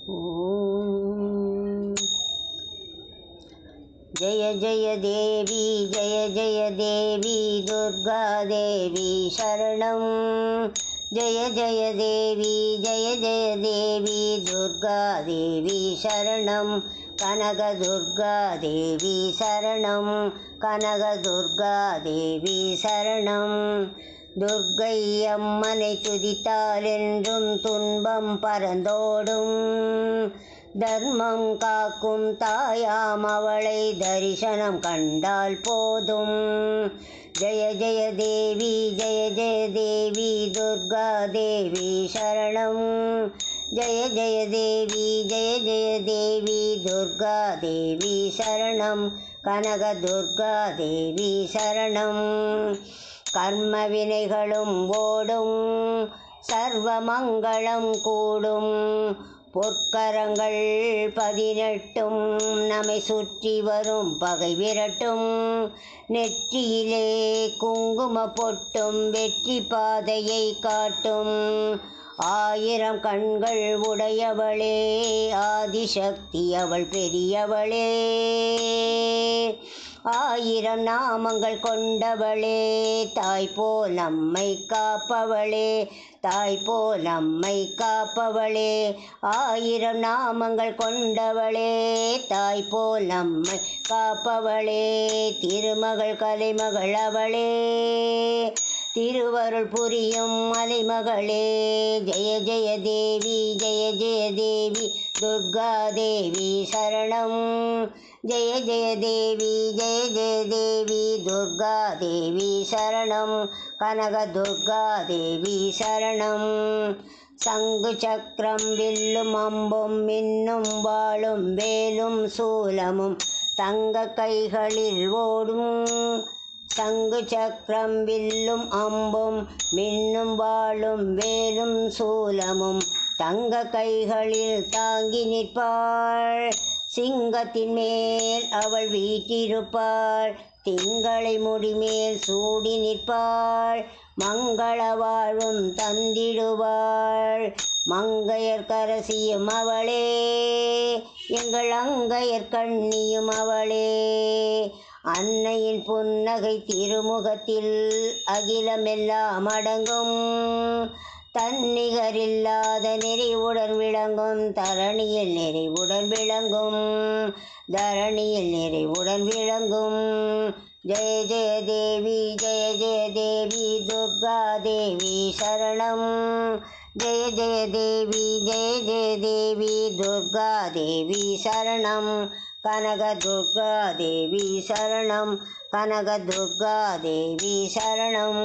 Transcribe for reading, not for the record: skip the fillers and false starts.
ॐ जय जय देवी दुर्गा देवी शरणं। जय जय देवी दुर्गा देवी शरणं। कनक दुर्गा देवी शरणं। कनक दुर्गा देवी शरणं। துர்க்கை அம்மனை துதித்தால் என்றும் துன்பம் பறந்தோடும். தர்மம் காக்கும் தாயாம் அவளை தரிசனம் கண்டால் போதும். ஜெய ஜெய தேவி துர்கா தேவி சரணம். ஜெய ஜெய தேவி துர்கா தேவி சரணம். கனக துர்கா தேவி சரணம். கர்ம வினைகளும் ஓடும், சர்வ மங்களம் கூடும். பொற்கரங்கள் 18 நம்மை சுற்றி வரும் பகை விரட்டும். நெற்றியிலே குங்கும பொட்டும் வெற்றி பாதையை காட்டும். 1000 கண்கள் உடையவளே, ஆதிசக்தி அவள் பெரியவளே. 1000 நாமங்கள் கொண்டவளே, தாய் போல் நம்மை காப்பவளே. தாய் போல் நம்மை காப்பவளே. 1000 நாமங்கள் கொண்டவளே, தாய் போல் நம்மை காப்பவளே. திருமகள் கலைமகள் அவளே, திருவருள் புரியும் மலைமகளே. ஜெய ஜெய தேவி துர்கா தேவி சரணம். ஜெய ஜெய தேவி துர்கா தேவி சரணம். கனக துர்கா தேவி சரணம். சங்கு சக்கரம் வில்லும் அம்பும் மின்னும் வாளும் வேலும் சூலமும் தங்க கைகளில் ஓடும். சங்கு சக்கரம் வில்லும் அம்பும் மின்னும் வாளும் வேலும் சூலமும் தங்க கைகளில் தாங்கி நிற்பாள். சிங்கத்தின் மேல் அவள் வீற்றிருப்பாள். திங்களை முடிமேல் சூடி நிற்பாள். மங்கள வாழ்வும் தந்திடுவாள். மங்கையர் கரசியும் அவளே, எங்கள் அங்கையர் கண்ணியும் அவளே. அன்னையின் புன்னகை திருமுகத்தில் அகிலமெல்லாம் அடங்கும். தன்னிகரில்லாத நிறைவுடன் விளங்கும். தரணியில் நிறைவுடன் விளங்கும். தரணியில் நிறைவுடன் விளங்கும். ஜெய ஜெய தேவி துர்கா தேவி சரணம். ஜெய ஜெய தேவி துர்கா தேவி சரணம். கனக துர்கா தேவி சரணம். கனக துர்கா தேவி சரணம்.